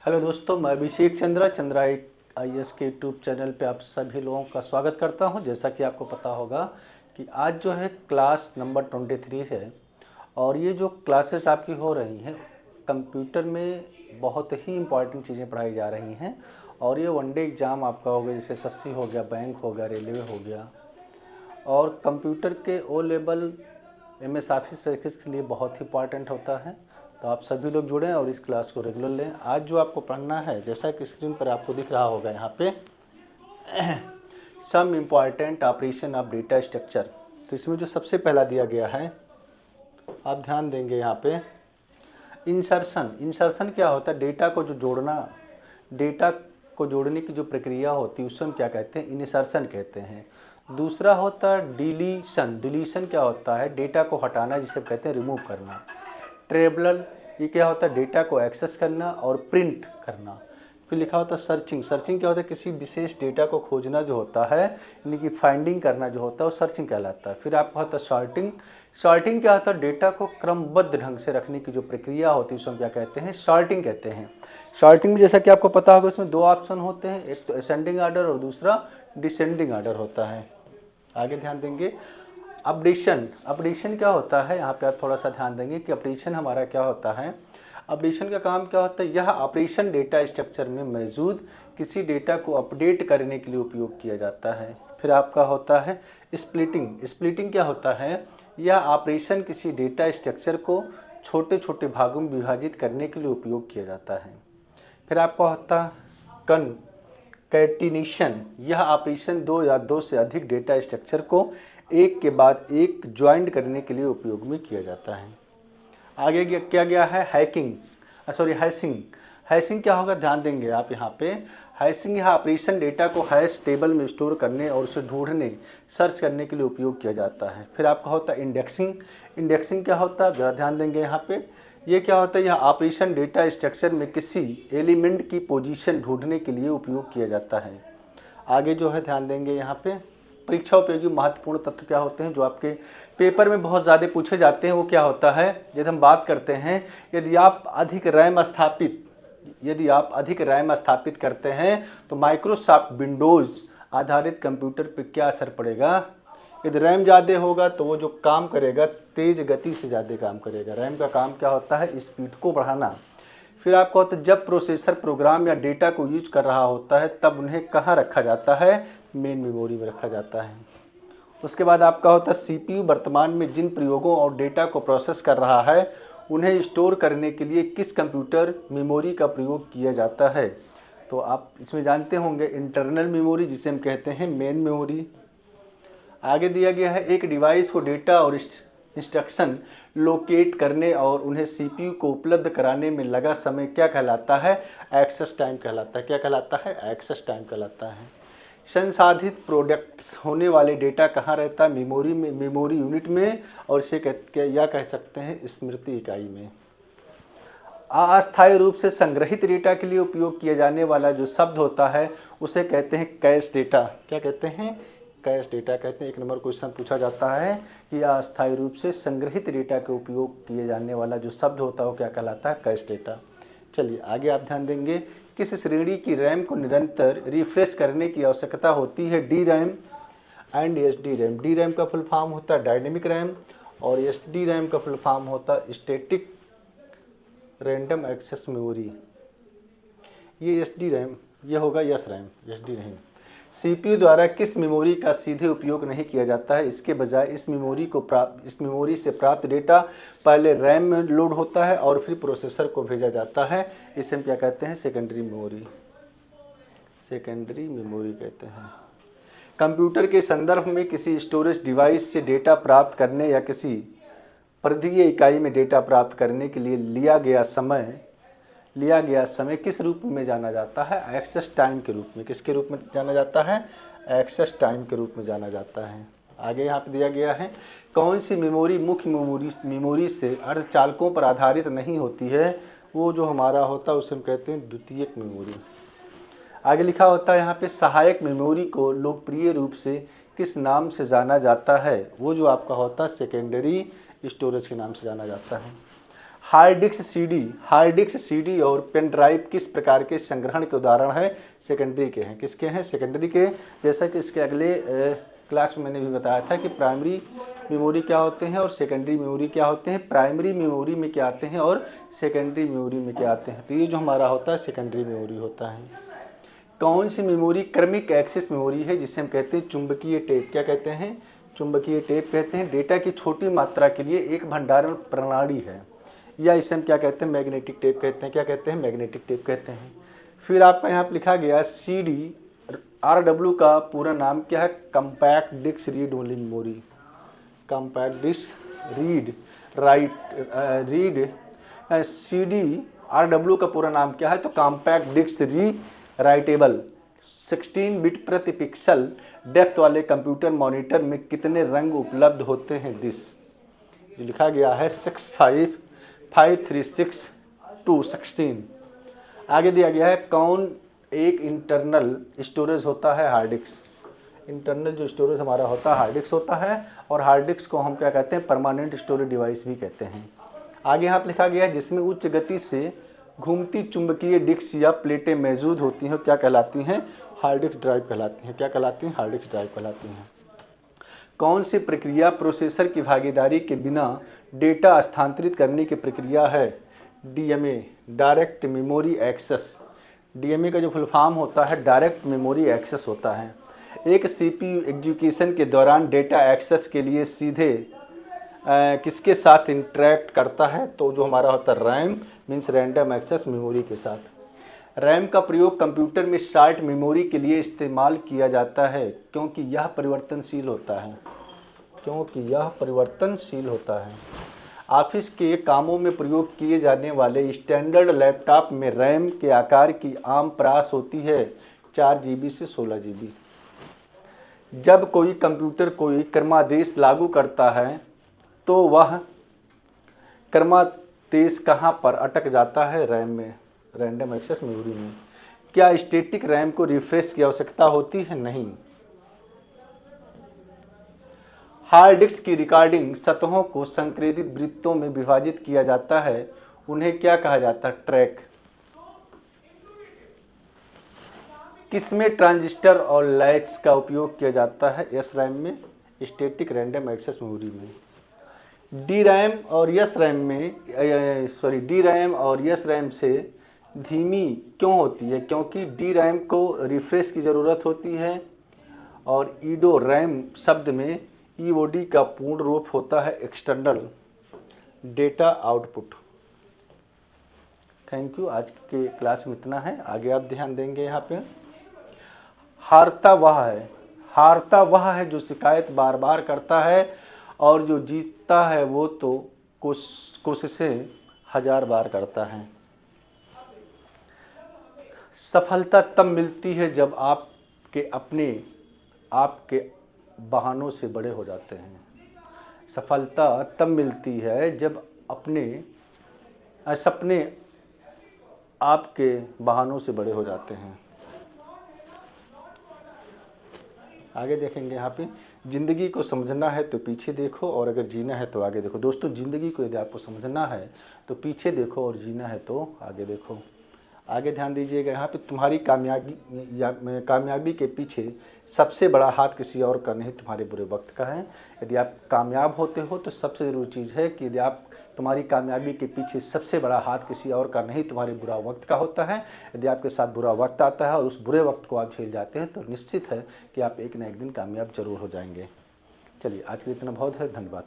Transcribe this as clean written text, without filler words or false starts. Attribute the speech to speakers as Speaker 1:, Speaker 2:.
Speaker 1: Hello दोस्तों, मैं अभिषेक Chandra IAS के यूट्यूब चैनल पे आप सभी लोगों का स्वागत करता हूं। जैसा कि आपको पता होगा कि आज जो है क्लास नंबर 23 है और ये जो क्लासेस आपकी हो रही हैं कंप्यूटर में बहुत ही इम्पॉर्टेंट चीज़ें पढ़ाई जा रही हैं और ये वनडे एग्ज़ाम आपका हो गया, जैसे SSC हो गया, बैंक हो गया, रेलवे हो गया और कंप्यूटर के O level MS office practice के लिए बहुत ही इम्पॉर्टेंट होता है। तो आप सभी लोग जुड़ें और इस क्लास को रेगुलर लें। आज जो आपको पढ़ना है, जैसा कि स्क्रीन पर आपको दिख रहा होगा यहाँ पे some important operation of data structure. तो इसमें जो सबसे पहला दिया गया है, आप ध्यान देंगे यहाँ पे इंसर्शन क्या होता है? डेटा को जो जोड़ना, डेटा को जोड़ने की जो प्रक्रिया होती है उसे हम क्या कहते हैं? इंसर्शन कहते हैं। दूसरा होता है डिलीशन क्या होता है? डेटा को हटाना, जिसे कहते हैं रिमूव करना। ट्रेवलर, ये क्या होता है? डेटा को एक्सेस करना और प्रिंट करना। फिर लिखा होता है सर्चिंग क्या होता है? किसी विशेष डेटा को खोजना जो होता है, यानी कि फाइंडिंग करना जो होता है वो सर्चिंग कहलाता है। फिर आपका होता है सॉर्टिंग क्या होता है? डेटा को क्रमबद्ध ढंग से रखने की जो प्रक्रिया होती है उसको हम क्या कहते हैं? सॉर्टिंग कहते हैं। सॉर्टिंग में जैसा कि आपको पता होगा उसमें दो ऑप्शन होते हैं, एक तो असेंडिंग ऑर्डर और दूसरा डिसेंडिंग ऑर्डर होता है। आगे ध्यान देंगे अपडेशन क्या होता है? यहाँ पे आप थोड़ा सा ध्यान देंगे कि अपडेशन हमारा क्या होता है। अपडेशन का काम क्या होता है? यह ऑपरेशन डेटा स्ट्रक्चर में मौजूद किसी डेटा को अपडेट करने के लिए उपयोग किया जाता है। फिर आपका होता है स्प्लिटिंग क्या होता है? यह ऑपरेशन किसी डेटा स्ट्रक्चर को छोटे छोटे भागों में विभाजित करने के लिए उपयोग किया जाता है। फिर आपका होता है कंकैटिनेशन, यह ऑपरेशन दो या दो से अधिक डेटा स्ट्रक्चर को एक के बाद एक ज्वाइंट करने के लिए उपयोग में किया जाता है। आगे क्या गया है? हैशिंग क्या होगा? ध्यान देंगे आप यहाँ पे। हैशिंग यह ऑपरेशन डेटा को हैश टेबल में स्टोर करने और उसे ढूंढने, सर्च करने के लिए उपयोग किया जाता है। फिर आपका होता है इंडेक्सिंग क्या होता है? जरा ध्यान देंगे यहाँ पे। ये क्या होता है? यह ऑपरेशन डेटा स्ट्रक्चर में किसी एलिमेंट की पोजीशन ढूंढने के लिए उपयोग किया जाता है। आगे जो है ध्यान देंगे यहाँ पे परीक्षा उपयोगी महत्वपूर्ण तत्व क्या होते हैं जो आपके पेपर में बहुत ज़्यादा पूछे जाते हैं, वो क्या होता है? यदि हम बात करते हैं, यदि आप अधिक रैम स्थापित करते हैं तो माइक्रोसॉफ्ट विंडोज़ आधारित कंप्यूटर पे क्या असर पड़ेगा? यदि रैम ज़्यादा होगा तो वो जो काम करेगा तेज़ गति से ज़्यादा काम करेगा। रैम का काम क्या होता है? स्पीड को बढ़ाना। फिर आपका होता है जब प्रोसेसर प्रोग्राम या डेटा को यूज कर रहा होता है तब उन्हें कहाँ रखा जाता है? मेन मेमोरी में रखा जाता है। उसके बाद आपका होता है CPU वर्तमान में जिन प्रयोगों और डेटा को प्रोसेस कर रहा है उन्हें स्टोर करने के लिए किस कंप्यूटर मेमोरी का प्रयोग किया जाता है? तो आप इसमें जानते होंगे इंटरनल मेमोरी, जिसे हम कहते हैं मेन मेमोरी। आगे दिया गया है एक डिवाइस को डेटा और इंस्ट्रक्शन लोकेट करने और उन्हें CPU को उपलब्ध कराने में लगा समय क्या कहलाता है? एक्सेस टाइम कहलाता है। क्या कहलाता है? एक्सेस टाइम कहलाता है। संसाधित प्रोडक्ट्स होने वाले डेटा कहाँ रहता है? मेमोरी में, मेमोरी यूनिट में, और इसे कह सकते हैं स्मृति इकाई में। अस्थायी रूप से संग्रहित डेटा के लिए उपयोग किया जाने वाला जो शब्द होता है उसे कहते हैं कैश डेटा। क्या कहते हैं? कैश डेटा कहते हैं। एक नंबर क्वेश्चन पूछा जाता है कि अस्थायी रूप से संग्रहित डेटा के उपयोग किए जाने वाला जो शब्द होता है वो क्या कहलाता है? Cash data. चलिए आगे आप ध्यान देंगे किस श्रेणी की रैम को निरंतर रिफ्रेश करने की आवश्यकता होती है? DRAM and SDRAM। DRAM का फुल फॉर्म होता है डायनेमिक रैम और SDRAM का फुल फॉर्म होता है स्टैटिक रैंडम एक्सेस मेमोरी। ये SDRAM, ये होगा SRAM, SDRAM। CPU द्वारा किस मेमोरी का सीधे उपयोग नहीं किया जाता है? इसके बजाय इस मेमोरी से प्राप्त डेटा पहले रैम में लोड होता है और फिर प्रोसेसर को भेजा जाता है। इसे हम क्या कहते हैं? सेकेंडरी मेमोरी कहते हैं। कंप्यूटर के संदर्भ में किसी स्टोरेज डिवाइस से डेटा प्राप्त करने या किसी परिधीय इकाई में डेटा प्राप्त करने के लिए लिया गया समय किस रूप में जाना जाता है? एक्सेस टाइम के रूप में। किसके रूप में जाना जाता है? एक्सेस टाइम के रूप में जाना जाता है। आगे यहाँ पे दिया गया है कौन सी मेमोरी मुख्य मेमोरी से अर्धचालकों पर आधारित नहीं होती है? वो जो हमारा होता है उसे हम कहते हैं द्वितीयक मेमोरी। आगे लिखा होता है यहाँ पे सहायक मेमोरी को लोकप्रिय रूप से किस नाम से जाना जाता है? वो जो आपका होता है सेकेंडरी स्टोरेज के नाम से जाना जाता है। हार्ड डिस्क सीडी और पेन ड्राइव किस प्रकार के संग्रहण के उदाहरण है? सेकेंडरी के हैं। किसके हैं? सेकेंडरी के। जैसा कि इसके अगले क्लास में मैंने भी बताया था कि प्राइमरी मेमोरी क्या होते हैं और सेकेंडरी मेमोरी क्या होते हैं। प्राइमरी मेमोरी में क्या आते हैं और सेकेंडरी मेमोरी में क्या आते हैं। तो ये जो हमारा होता है सेकेंडरी मेमोरी होता है। कौन सी मेमोरी क्रमिक एक्सेस मेमोरी है जिसे हम कहते हैं चुंबकीय टेप? क्या कहते हैं? चुंबकीय टेप कहते हैं। डेटा की छोटी मात्रा के लिए एक भंडारण प्रणाली है, या इसे हम क्या कहते हैं? मैग्नेटिक टेप कहते हैं। क्या कहते हैं? मैग्नेटिक टेप कहते हैं। फिर आपका यहाँ पर लिखा गया CD RW का पूरा नाम क्या है? Compact disc read only memory. Compact disc read write CD RW का पूरा नाम क्या है? तो compact disc rewritable 16 bit प्रति पिक्सल डेप्थ वाले कंप्यूटर मॉनिटर में कितने रंग उपलब्ध होते हैं? दिस जो लिखा गया है 65536 to 16। आगे दिया गया है कौन एक इंटरनल स्टोरेज होता है? Hard disk. इंटरनल जो स्टोरेज हमारा होता है हार्ड डिस्क होता है, और हार्ड डिस्क को हम क्या कहते हैं? परमानेंट स्टोरेज डिवाइस भी कहते हैं। आगे यहाँ लिखा गया है जिसमें उच्च गति से घूमती चुंबकीय डिस्क या प्लेटें मौजूद होती हैं, क्या कहलाती हैं? हार्ड डिस्क ड्राइव कहलाती हैं। क्या कहलाती हैं? हार्ड डिस्क ड्राइव कहलाती हैं। कौन सी प्रक्रिया प्रोसेसर की भागीदारी के बिना डेटा स्थानांतरित करने की प्रक्रिया है? DMA direct memory access. DMA का जो फुल फॉर्म होता है डायरेक्ट मेमोरी एक्सेस होता है। एक CPU एग्जीक्यूशन के दौरान डेटा एक्सेस के लिए सीधे किसके साथ इंटरेक्ट करता है? तो जो हमारा होता है RAM means random access memory के साथ। रैम का प्रयोग कंप्यूटर में शार्ट मेमोरी के लिए इस्तेमाल किया जाता है क्योंकि यह परिवर्तनशील होता है। ऑफिस के कामों में प्रयोग किए जाने वाले स्टैंडर्ड लैपटॉप में रैम के आकार की आम परास होती है 4 GB से 16 GB। जब कोई कंप्यूटर कोई क्रमादेश लागू करता है तो वह क्रमादेश कहाँ पर अटक जाता है? रैम में, रैंडम एक्सेस मेमोरी में। क्या स्टैटिक रैम को रिफ्रेश की आवश्यकता होती है? नहीं। हार्ड डिस्क की रिकॉर्डिंग सतहों को संकेंद्रित वृत्तों में विभाजित किया जाता है, उन्हें क्या कहा जाता है? ट्रैक। किसमें ट्रांजिस्टर और लैच का उपयोग किया जाता है? SRAM में, स्टैटिक रैंडम एक्सेस मेमोरी में। DRAM और SRAM से धीमी क्यों होती है? क्योंकि DRAM को रिफ्रेश की ज़रूरत होती है, और EDRAM शब्द में EOD का पूर्ण रूप होता है external data output. Thank you. आज के क्लास में इतना है, आगे आप ध्यान देंगे। यहाँ पे हारता वह है जो शिकायत बार बार करता है, और जो जीतता है वो तो कोशिशें 1000 बार करता है। सफलता तब मिलती है जब आपके बहानों से बड़े हो जाते हैं। सफलता तब मिलती है जब सपने आपके बहानों से बड़े हो जाते हैं। आगे देखेंगे यहाँ पे, ज़िंदगी को समझना है तो पीछे देखो, और अगर जीना है तो आगे देखो। दोस्तों, ज़िंदगी को यदि आपको समझना है तो पीछे देखो, और जीना है तो आगे देखो। आगे ध्यान दीजिएगा, यहाँ पे तुम्हारी कामयाबी के पीछे सबसे बड़ा हाथ किसी और का नहीं, तुम्हारे बुरे वक्त का है। यदि आप कामयाब होते हो तो सबसे ज़रूरी चीज़ है कि यदि तुम्हारी कामयाबी के पीछे सबसे बड़ा हाथ किसी और का नहीं, तुम्हारे बुरा वक्त का होता है। यदि आपके साथ बुरा वक्त आता है और उस बुरे वक्त को आप झेल जाते हैं तो निश्चित है कि आप एक न एक दिन कामयाब जरूर हो जाएंगे। चलिए, आज के लिए इतना बहुत है। धन्यवाद।